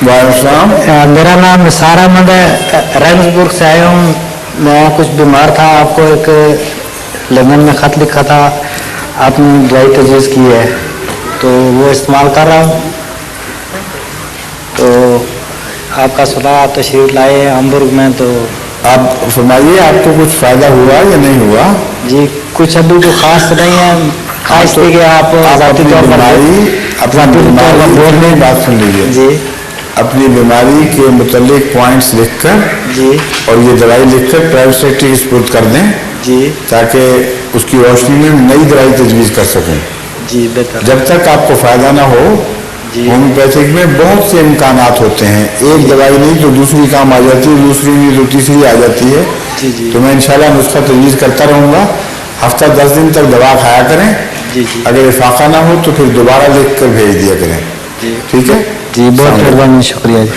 वालेकुम। मेरा नाम निसार अहमद है, रंगपुर से आया हूँ। मैं कुछ बीमार था, आपको एक लेमन में ख़त लिखा था, आपने दवाई तजवीज़ की है तो वो इस्तेमाल कर रहा हूँ। तो आपका सुना, आप तशरीफ़ लाए हमबुर्ग में, तो आप फरमाइए, आपको कुछ फ़ायदा हुआ या नहीं हुआ? जी कुछ अभी तो ख़ास नहीं है, खास थी कि आप ज़ाती तौर पर बोलने बात सुन लीजिए जी, अपनी बीमारी के मुतल्लिक पॉइंट्स लिखकर जी, और ये दवाई लिखकर प्राइवेट सेक्रेटरी की सुपुर्द कर दें जी, ताकि उसकी रोशनी में नई दवाई तजवीज़ कर सकूं। जी बेहतर। जब तक आपको फ़ायदा ना हो, होम्योपैथिक में बहुत से इम्कानात होते हैं, एक दवाई नहीं तो दूसरी काम आ जाती है, दूसरी नहीं तो तीसरी आ जाती है। जी जी, तो मैं इंशाल्लाह नुस्खा तजवीज़ करता रहूँगा। हफ्ता 10 दिन तक दवा खाया करें। जी जी, अगर इफाका ना हो तो फिर दोबारा लिख कर भेज दिया करें। जी ठीक है जी, बहुत मेहरबानी, शुक्रिया जी।